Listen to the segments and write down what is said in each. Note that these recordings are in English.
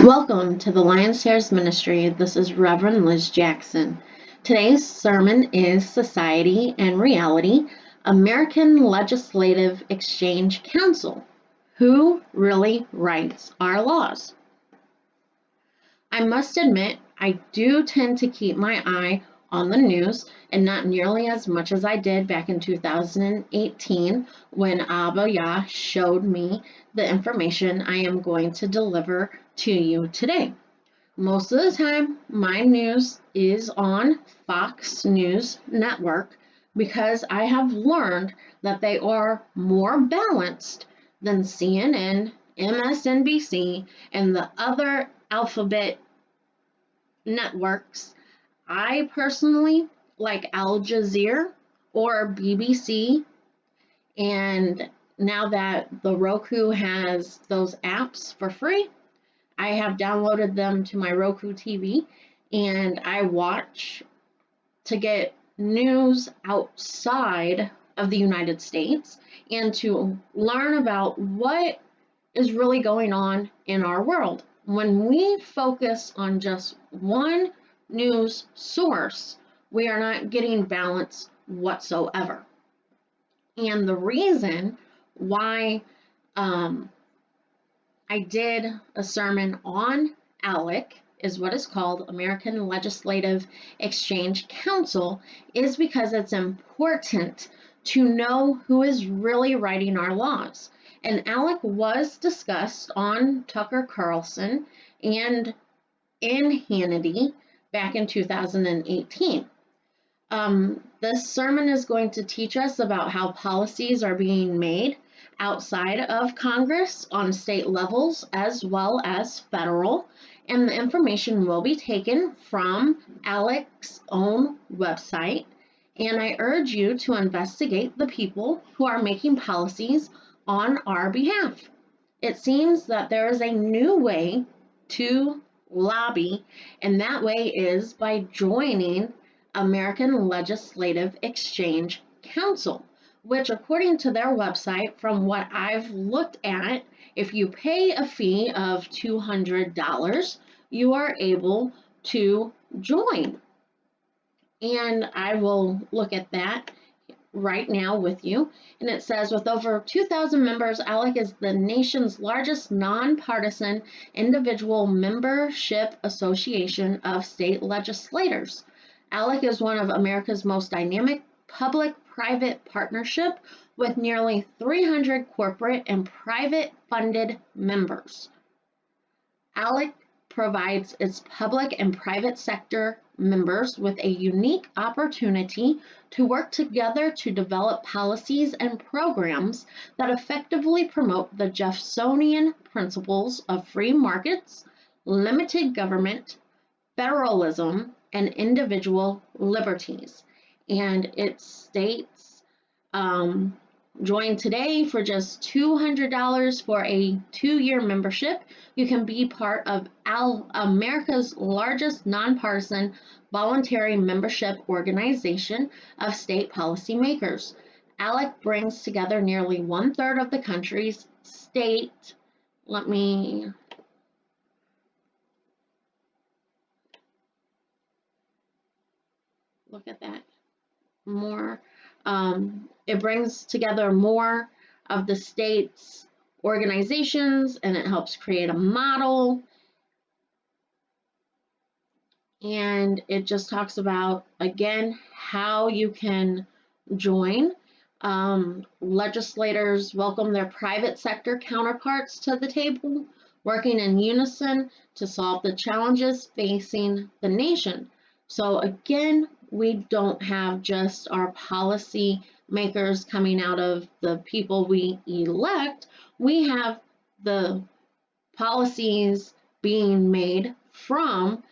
Welcome to the Lion's Shares Ministry. This is Reverend Liz Jackson. Today's sermon is Society and Reality, American Legislative Exchange Council. Who really writes our laws? I must admit, I do tend to keep my eye on the news, and not nearly as much as I did back in 2018 when Abba Yah showed me the information I am going to deliver to you today. Most of the time, my news is on Fox News Network because I have learned that they are more balanced than CNN, MSNBC, and the other alphabet networks. I personally like Al Jazeera or BBC, and now that the Roku has those apps for free, I have downloaded them to my Roku TV, and I watch to get news outside of the United States and to learn about what is really going on in our world. When we focus on just one news source, we are not getting balance whatsoever. And the reason why I did a sermon on ALEC, is what is called American Legislative Exchange Council, is because it's important to know who is really writing our laws. And ALEC was discussed on Tucker Carlson and in Hannity back in 2018. This sermon is going to teach us about how policies are being made outside of Congress on state levels as well as federal, and the information will be taken from ALEC's own website, and I urge you to investigate the people who are making policies on our behalf. It seems that there is a new way to lobby, and that way is by joining American Legislative Exchange Council, which according to their website, from what I've looked at, if you pay a fee of $200, you are able to join. And I will look at that right now with you. And it says, with over 2,000 members, ALEC is the nation's largest nonpartisan individual membership association of state legislators. ALEC is one of America's most dynamic public-private partnership with nearly 300 corporate and private funded members. ALEC provides its public and private sector members with a unique opportunity to work together to develop policies and programs that effectively promote the Jeffersonian principles of free markets, limited government, federalism, and individual liberties. And it states, join today for just $200 for a 2-year membership. You can be part of America's largest nonpartisan voluntary membership organization of state policymakers. ALEC brings together nearly 1/3 of the country's state. Let me look at that more. It brings together more of the state's organizations, and it helps create a model. And it just talks about, again, how you can join. Legislators welcome their private sector counterparts to the table, working in unison to solve the challenges facing the nation. So again, we don't have just our policy makers coming out of the people we elect. We have the policies being made from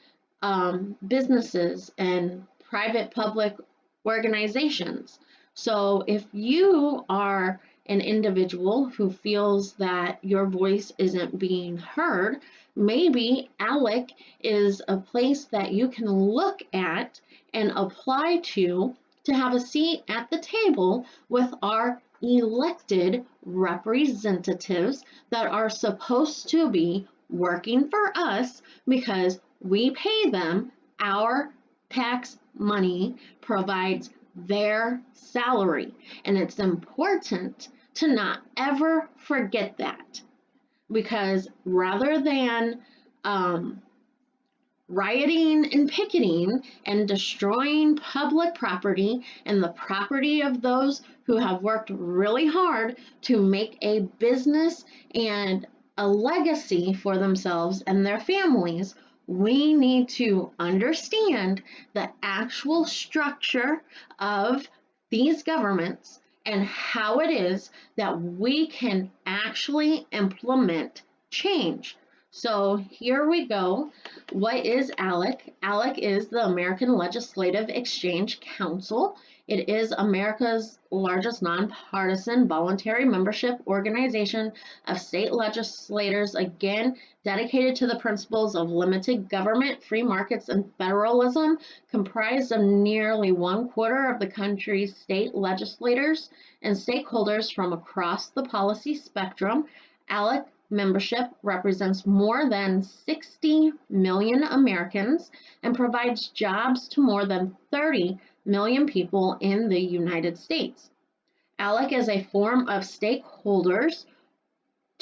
businesses and private public organizations. So if you are an individual who feels that your voice isn't being heard, maybe ALEC is a place that you can look at and apply to have a seat at the table with our elected representatives that are supposed to be working for us because we pay them. Our tax money provides their salary. And it's important to not ever forget that, because rather than rioting and picketing and destroying public property and the property of those who have worked really hard to make a business and a legacy for themselves and their families, we need to understand the actual structure of these governments and how it is that we can actually implement change. So here we go. What is ALEC? ALEC is the American Legislative Exchange Council. It is America's largest nonpartisan voluntary membership organization of state legislators, again, dedicated to the principles of limited government, free markets, and federalism, comprised of nearly 1/4 of the country's state legislators and stakeholders from across the policy spectrum. ALEC membership represents more than 60 million Americans and provides jobs to more than 30 million people in the United States. ALEC is a forum of stakeholders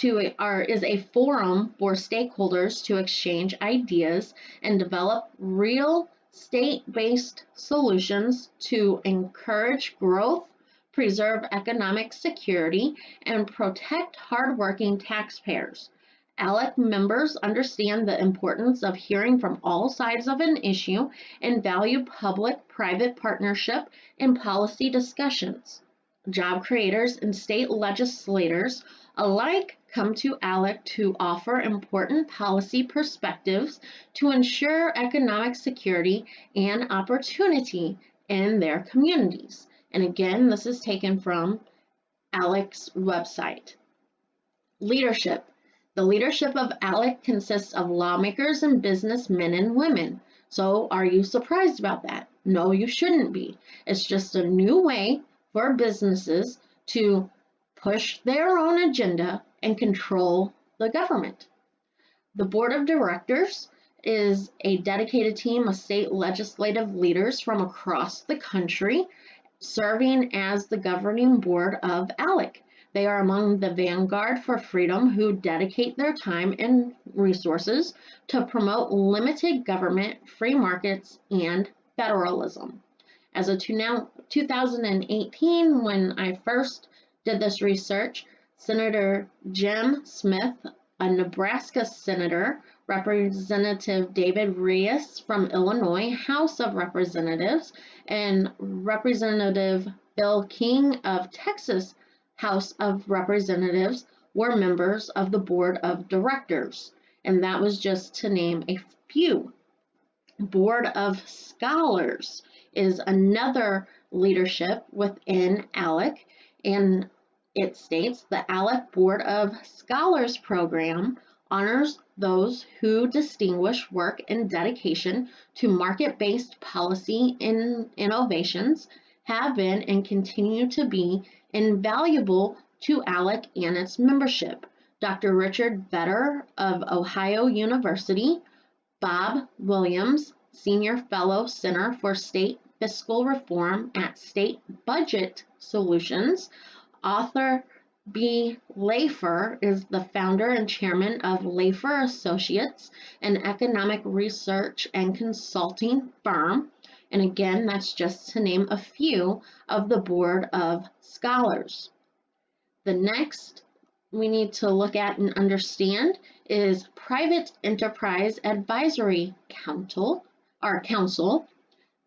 is a forum for stakeholders to exchange ideas and develop real state-based solutions to encourage growth, preserve economic security, and protect hardworking taxpayers. ALEC members understand the importance of hearing from all sides of an issue and value public-private partnership in policy discussions. Job creators and state legislators alike come to ALEC to offer important policy perspectives to ensure economic security and opportunity in their communities. And again, this is taken from ALEC's website. Leadership. The leadership of ALEC consists of lawmakers and businessmen and women. So are you surprised about that? No, you shouldn't be. It's just a new way for businesses to push their own agenda and control the government. The board of directors is a dedicated team of state legislative leaders from across the country, serving as the governing board of ALEC. They are among the vanguard for freedom who dedicate their time and resources to promote limited government, free markets, and federalism. As of 2018, when I first did this research, Senator Jim Smith, a Nebraska senator, Representative David Reis from Illinois House of Representatives, and Representative Bill King of Texas House of Representatives were members of the board of directors. And that was just to name a few. Board of Scholars is another leadership within ALEC, and it states the ALEC Board of Scholars program honors those who distinguish work and dedication to market-based policy innovations, have been and continue to be invaluable to ALEC and its membership. Dr. Richard Vedder of Ohio University, Bob Williams, Senior Fellow, Center for State Fiscal Reform at State Budget Solutions, Arthur B. Lafer is the founder and chairman of Lafer Associates, an economic research and consulting firm. And again, that's just to name a few of the Board of Scholars. The next we need to look at and understand is Private Enterprise Advisory Council,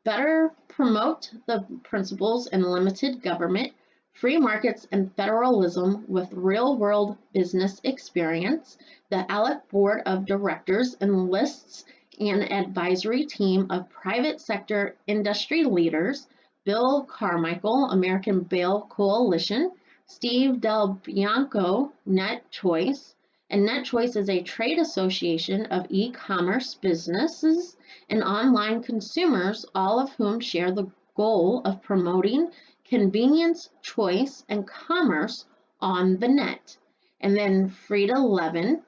better promote the principles in limited government, free markets, and federalism with real-world business experience. The ALEC Board of Directors enlists an advisory team of private sector industry leaders: Bill Carmichael, American Bail Coalition, Steve Del Bianco, Net Choice, and Net Choice is a trade association of e-commerce businesses and online consumers, all of whom share the goal of promoting convenience, choice, and commerce on the net. And then Frida Levin,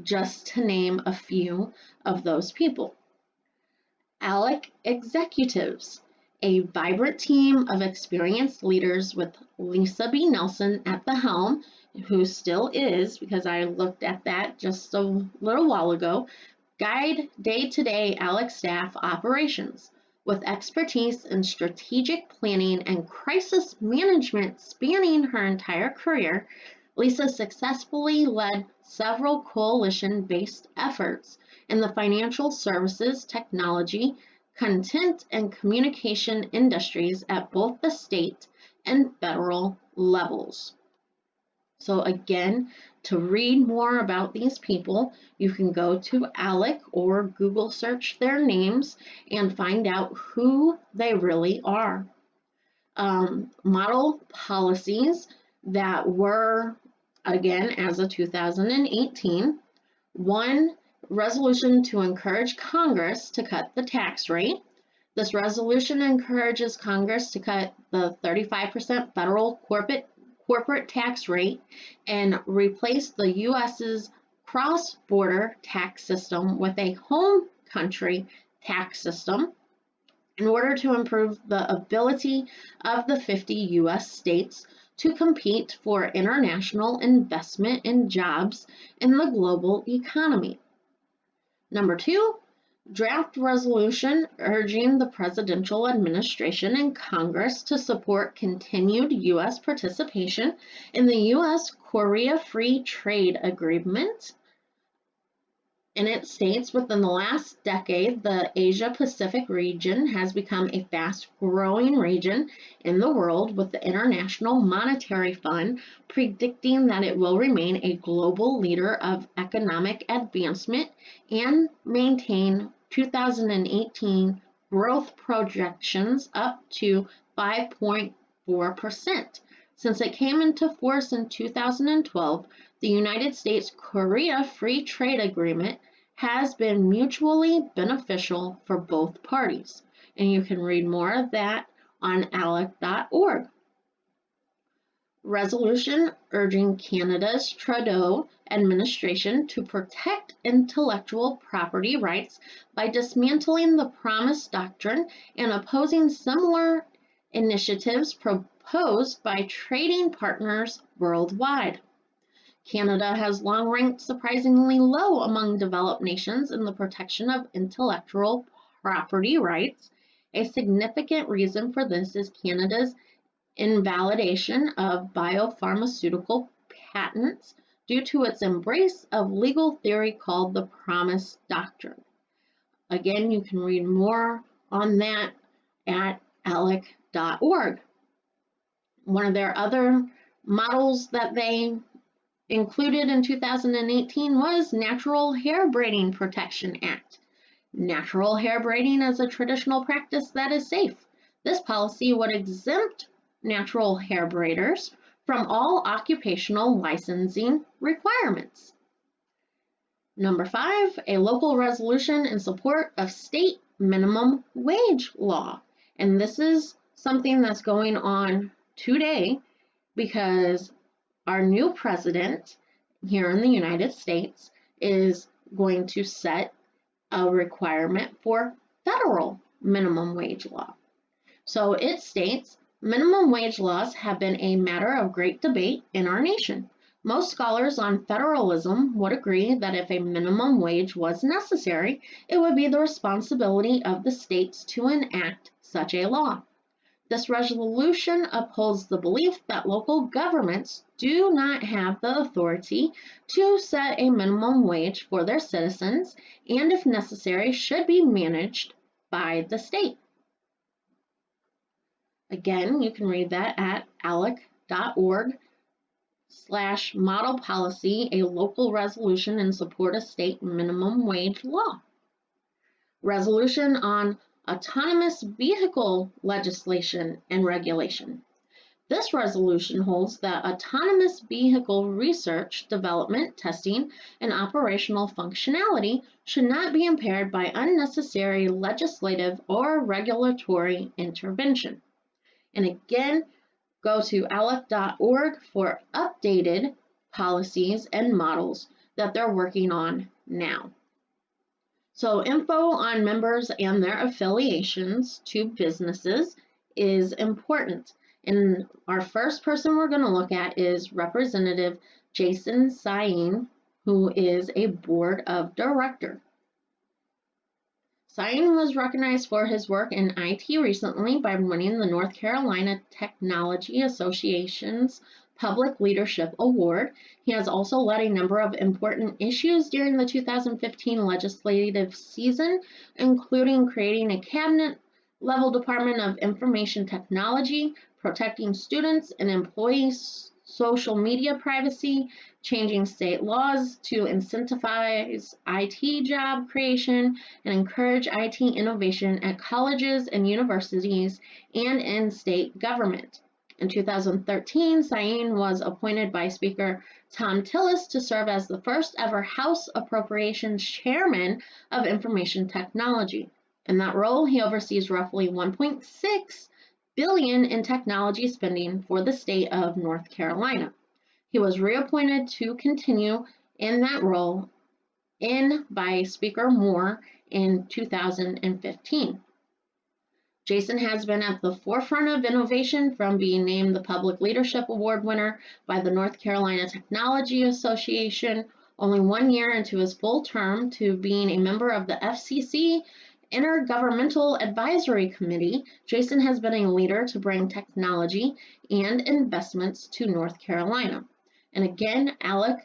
just to name a few of those people. ALEC executives, a vibrant team of experienced leaders with Lisa B. Nelson at the helm, who still is, because I looked at that just a little while ago, guide day-to-day ALEC staff operations. With expertise in strategic planning and crisis management spanning her entire career, Lisa successfully led several coalition-based efforts in the financial services, technology, content, and communication industries at both the state and federal levels. So again, to read more about these people, you can go to ALEC or Google search their names and find out who they really are. Model policies that were, again, as of 2018, one, resolution to encourage Congress to cut the tax rate. This resolution encourages Congress to cut the 35% federal corporate tax rate and replace the U.S.'s cross-border tax system with a home country tax system in order to improve the ability of the 50 U.S. states to compete for international investment and jobs in the global economy. Number 2, draft resolution urging the presidential administration and Congress to support continued U.S. participation in the U.S.-Korea Free Trade Agreement. And it states, within the last decade, the Asia-Pacific region has become a fast-growing region in the world, with the International Monetary Fund predicting that it will remain a global leader of economic advancement and maintain 2018 growth projections up to 5.4%. Since it came into force in 2012, the United States-Korea Free Trade Agreement has been mutually beneficial for both parties. And you can read more of that on alec.org. Resolution urging Canada's Trudeau administration to protect intellectual property rights by dismantling the Promise Doctrine and opposing similar initiatives proposed by trading partners worldwide. Canada has long ranked surprisingly low among developed nations in the protection of intellectual property rights. A significant reason for this is Canada's invalidation of biopharmaceutical patents due to its embrace of legal theory called the Promise Doctrine. Again, you can read more on that at alec.org. One of their other models that they included in 2018 was Natural Hair Braiding Protection Act. Natural hair braiding is a traditional practice that is safe. This policy would exempt natural hair braiders from all occupational licensing requirements. Number 5, a local resolution in support of state minimum wage law. And this is something that's going on today because our new president here in the United States is going to set a requirement for federal minimum wage law. So it states, minimum wage laws have been a matter of great debate in our nation. Most scholars on federalism would agree that if a minimum wage was necessary, it would be the responsibility of the states to enact such a law. This resolution upholds the belief that local governments do not have the authority to set a minimum wage for their citizens and, if necessary, should be managed by the state. Again, you can read that at alec.org/model policy, a local resolution in support of state minimum wage law. Resolution on autonomous vehicle legislation and regulation. This resolution holds that autonomous vehicle research, development, testing, and operational functionality should not be impaired by unnecessary legislative or regulatory intervention. And again, go to alec.org for updated policies and models. that they're working on now. So info on members and their affiliations to businesses is important. And our first person we're going to look at is Representative Jason Sain, who is a board of director. Sain was recognized for his work in IT recently by winning the North Carolina Technology Association's Public Leadership Award. He has also led a number of important issues during the 2015 legislative season, including creating a cabinet-level Department of Information Technology, protecting students and employees' social media privacy, changing state laws to incentivize IT job creation and encourage IT innovation at colleges and universities and in state government. In 2013, Sain was appointed by Speaker Tom Tillis to serve as the first ever House Appropriations Chairman of Information Technology. In that role, he oversees roughly $1.6 billion in technology spending for the state of North Carolina. He was reappointed to continue in that role by Speaker Moore in 2015. Jason has been at the forefront of innovation, from being named the Public Leadership Award winner by the North Carolina Technology Association only 1 year into his full term, to being a member of the FCC Intergovernmental Advisory Committee. Jason has been a leader to bring technology and investments to North Carolina. And again, ALEC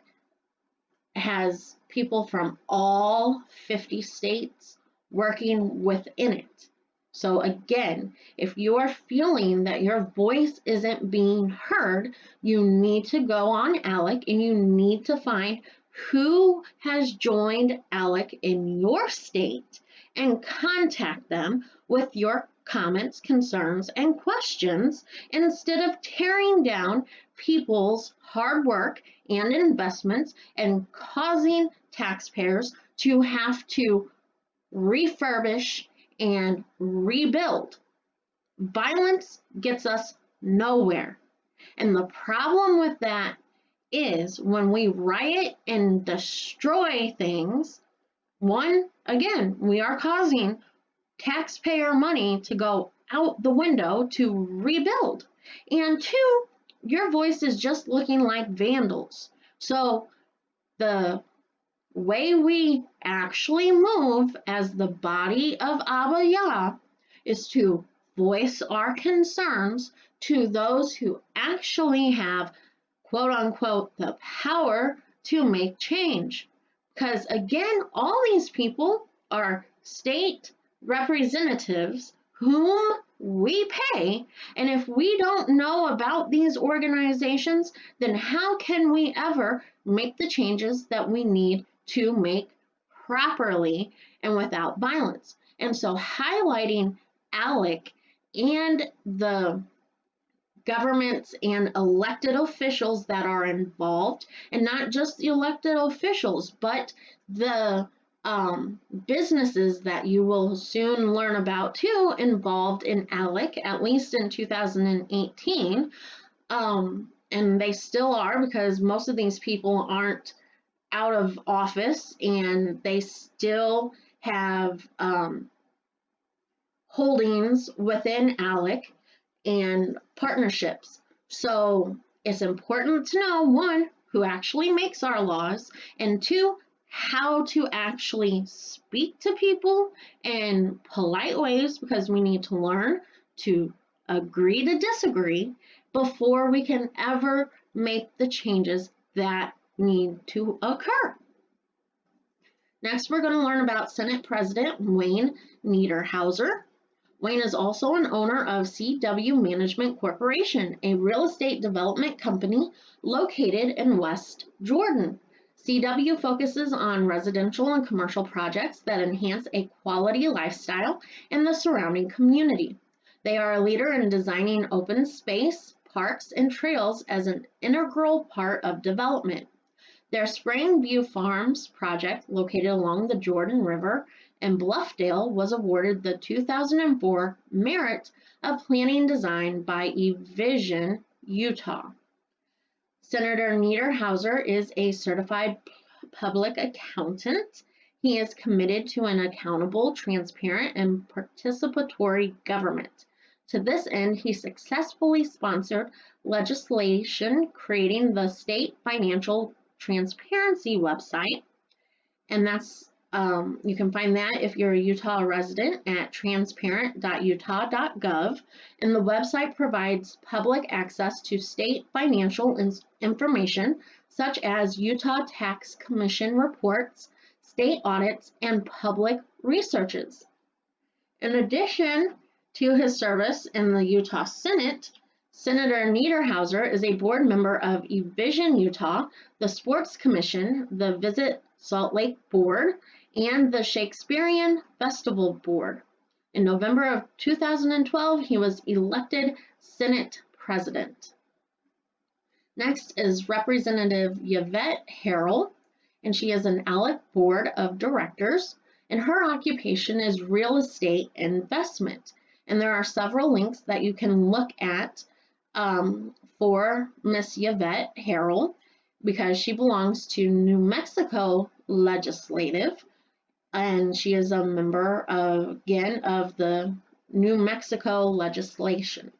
has people from all 50 states working within it. So again, if you are feeling that your voice isn't being heard, you need to go on ALEC and you need to find who has joined ALEC in your state and contact them with your comments, concerns, and questions, instead of tearing down people's hard work and investments and causing taxpayers to have to refurbish and rebuild. Violence gets us nowhere. And the problem with that is when we riot and destroy things, one, again, we are causing taxpayer money to go out the window to rebuild. And two, your voice is just looking like vandals. So the way we actually move as the body of Abba Yah is to voice our concerns to those who actually have, quote unquote, the power to make change. Because again, all these people are state representatives whom we pay, and if we don't know about these organizations, then how can we ever make the changes that we need to make properly and without violence? And so highlighting ALEC and the governments and elected officials that are involved, and not just the elected officials, but the businesses that you will soon learn about too, involved in ALEC, at least in 2018. And they still are, because most of these people aren't out of office and they still have holdings within ALEC and partnerships. So it's important to know, one, who actually makes our laws, and two, how to actually speak to people in polite ways, because we need to learn to agree to disagree before we can ever make the changes that need to occur. Next, we're going to learn about Senate President Wayne Niederhauser. Wayne is also an owner of CW Management Corporation, a real estate development company located in West Jordan. CW focuses on residential and commercial projects that enhance a quality lifestyle in the surrounding community. They are a leader in designing open space, parks, and trails as an integral part of development. Their Spring View Farms project, located along the Jordan River in Bluffdale, was awarded the 2004 Merit of Planning Design by eVision Utah. Senator Niederhauser is a certified public accountant. He is committed to an accountable, transparent, and participatory government. To this end, he successfully sponsored legislation creating the State Financial Transparency website, and that's you can find that if you're a Utah resident at transparent.utah.gov, and the website provides public access to state financial information such as Utah Tax Commission reports, state audits, and public researches. In addition to his service in the Utah Senate, Senator Niederhauser is a board member of eVision Utah, the Sports Commission, the Visit Salt Lake Board, and the Shakespearean Festival Board. In November of 2012, he was elected Senate President. Next is Representative Yvette Harrell, and she is an ALEC Board of Directors, and her occupation is real estate investment. And there are several links that you can look at for Miss Yvette Harrell, because she belongs to New Mexico Legislative, and she is a member of the New Mexico legislation.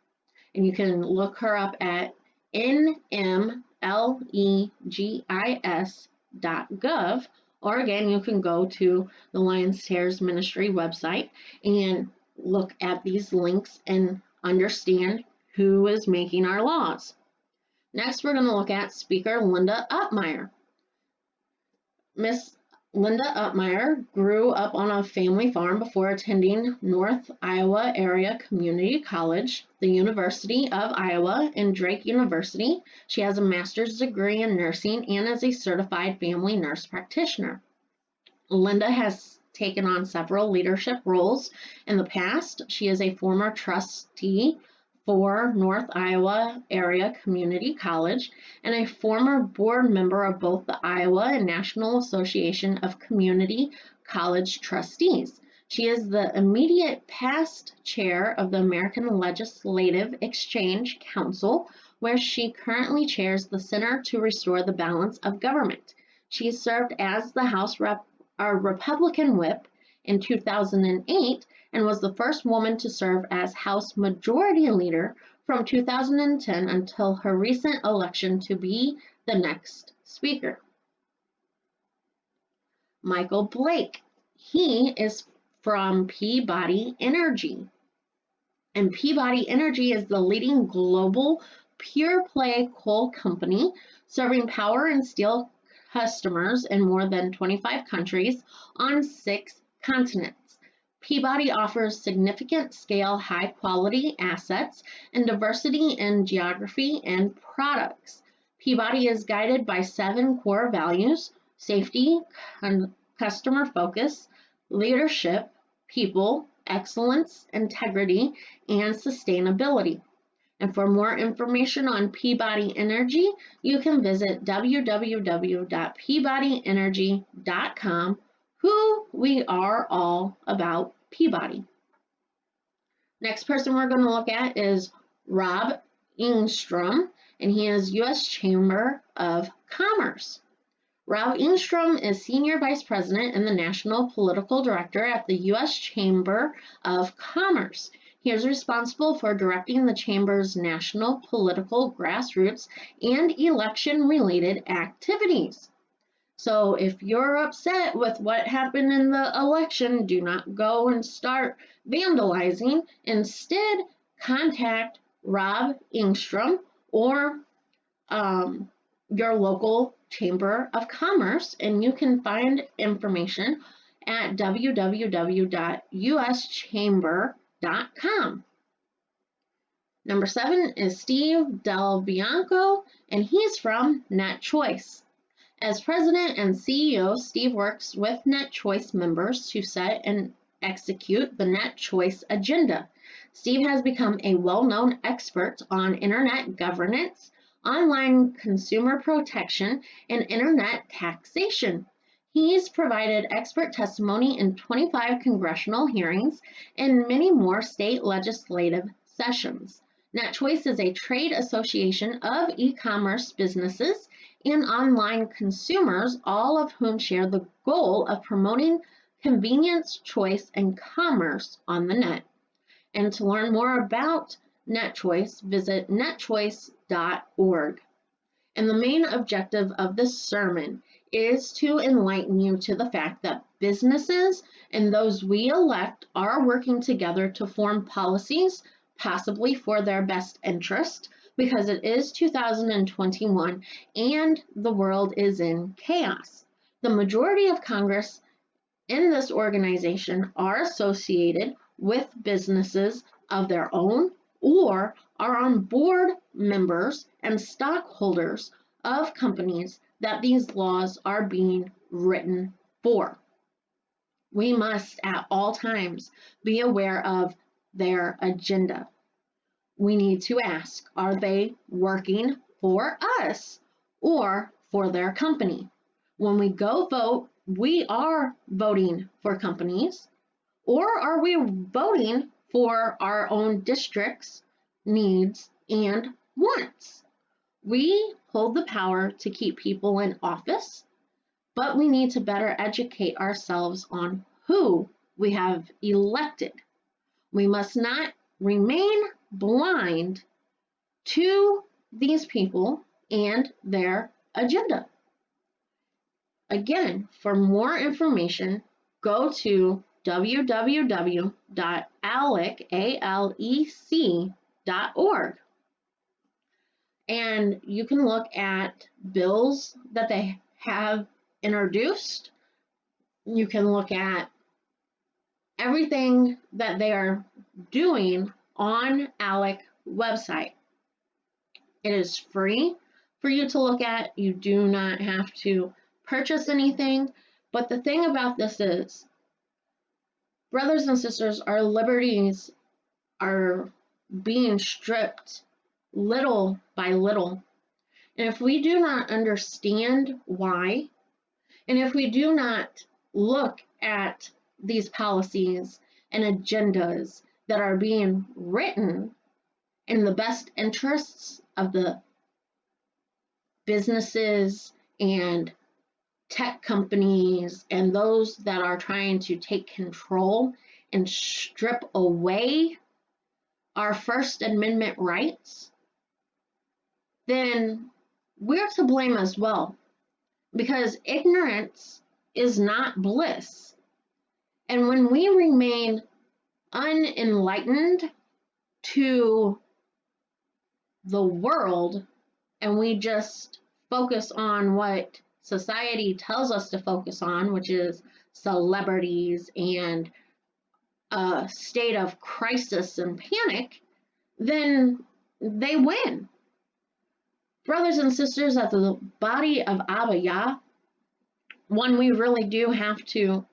And you can look her up at nmlegis.gov, or again, you can go to the Lions Tears Ministry website and look at these links and understand who is making our laws. Next, we're going to look at Speaker Linda Upmeyer. Miss Linda Upmeyer grew up on a family farm before attending North Iowa Area Community College, the University of Iowa, and Drake University. She has a master's degree in nursing and is a certified family nurse practitioner. Linda has taken on several leadership roles in the past. She is a former trustee for North Iowa Area Community College and a former board member of both the Iowa and National Association of Community College Trustees. She is the immediate past chair of the American Legislative Exchange Council, where she currently chairs the Center to Restore the Balance of Government. She served as the House Republican Whip in 2008 and was the first woman to serve as House Majority Leader from 2010 until her recent election to be the next Speaker. Michael Blake. He is from Peabody Energy. And Peabody Energy is the leading global pure-play coal company serving power and steel customers in more than 25 countries on 6 continents. Peabody offers significant scale, high-quality assets and diversity in geography and products. Peabody is guided by 7 core values: safety, customer focus, leadership, people, excellence, integrity, and sustainability. And for more information on Peabody Energy, you can visit www.peabodyenergy.com. Who we are all about Peabody. Next person we're going to look at is Rob Engstrom, and he is U.S. Chamber of Commerce. Rob Engstrom is Senior Vice President and the National Political Director at the U.S. Chamber of Commerce. He is responsible for directing the Chamber's national political grassroots and election-related activities. So if you're upset with what happened in the election, do not go and start vandalizing. Instead, contact Rob Engstrom or your local Chamber of Commerce, and you can find information at www.uschamber.com. Number 7 is Steve Del Bianco, and he's from NetChoice. As president and CEO, Steve works with NetChoice members to set and execute the NetChoice agenda. Steve has become a well-known expert on internet governance, online consumer protection, and internet taxation. He's provided expert testimony in 25 congressional hearings and many more state legislative sessions. NetChoice is a trade association of e-commerce businesses and online consumers, all of whom share the goal of promoting convenience, choice, and commerce on the net. And to learn more about NetChoice, visit netchoice.org. And the main objective of this sermon is to enlighten you to the fact that businesses and those we elect are working together to form policies, possibly for their best interest, because it is 2021 and the world is in chaos. The majority of Congress in this organization are associated with businesses of their own or are on board members and stockholders of companies that these laws are being written for. We must at all times be aware of their agenda. We need to ask, are they working for us or for their company? When we go vote, we are voting for companies, or are we voting for our own districts, needs, and wants? We hold the power to keep people in office, but we need to better educate ourselves on who we have elected. We must not remain blind to these people and their agenda. Again, for more information, go to www.alec.org. And you can look at bills that they have introduced. You can look at everything that they are doing on ALEC website. It is free for you to look at. You do not have to purchase anything. But the thing about this is, brothers and sisters, our liberties are being stripped little by little. And if we do not understand why, and if we do not look at these policies and agendas that are being written in the best interests of the businesses and tech companies and those that are trying to take control and strip away our First Amendment rights, then we're to blame as well, because ignorance is not bliss. And when we remain unenlightened to the world and we just focus on what society tells us to focus on, which is celebrities and a state of crisis and panic, then they win. Brothers and sisters, as the body of Abba Yah, one, we really do have to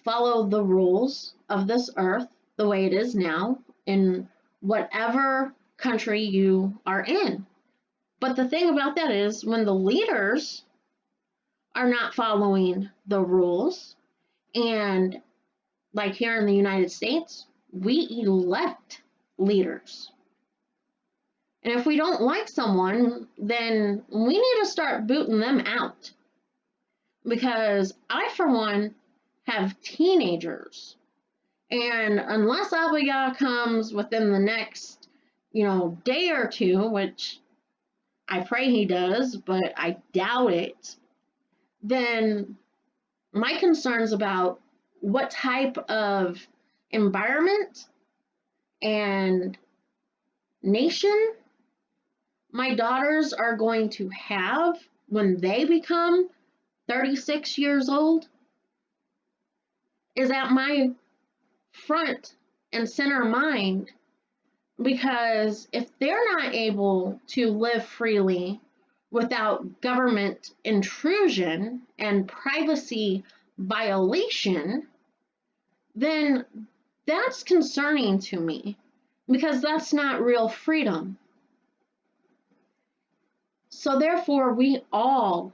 follow the rules of this earth the way it is now in whatever country you are in. But the thing about that is, when the leaders are not following the rules, and like here in the United States, we elect leaders. And if we don't like someone, then we need to start booting them out. Because I, for one, have teenagers. And unless Abba Yah comes within the next, day or two, which I pray he does, but I doubt it, then my concerns about what type of environment and nation my daughters are going to have when they become 36 years old is at my front and center mind. Because if they're not able to live freely without government intrusion and privacy violation, then that's concerning to me, because that's not real freedom. So therefore, we all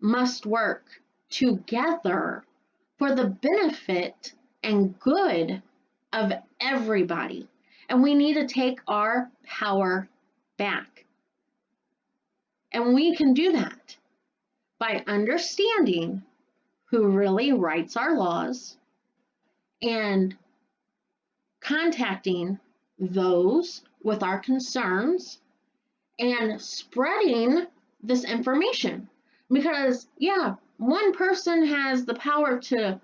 must work together for the benefit and good of everybody. And we need to take our power back. And we can do that by understanding who really writes our laws and contacting those with our concerns and spreading this information. Because, yeah, one person has the power to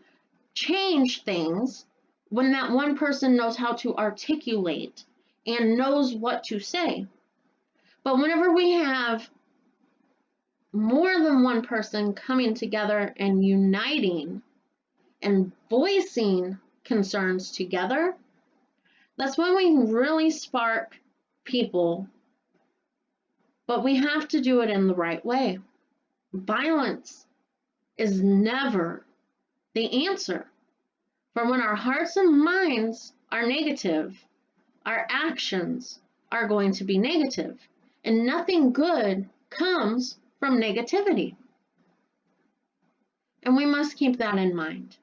change things when that one person knows how to articulate and knows what to say. But whenever we have more than one person coming together and uniting and voicing concerns together, that's when we really spark people. But we have to do it in the right way. Violence is never the answer. For when our hearts and minds are negative, our actions are going to be negative, and nothing good comes from negativity. And we must keep that in mind.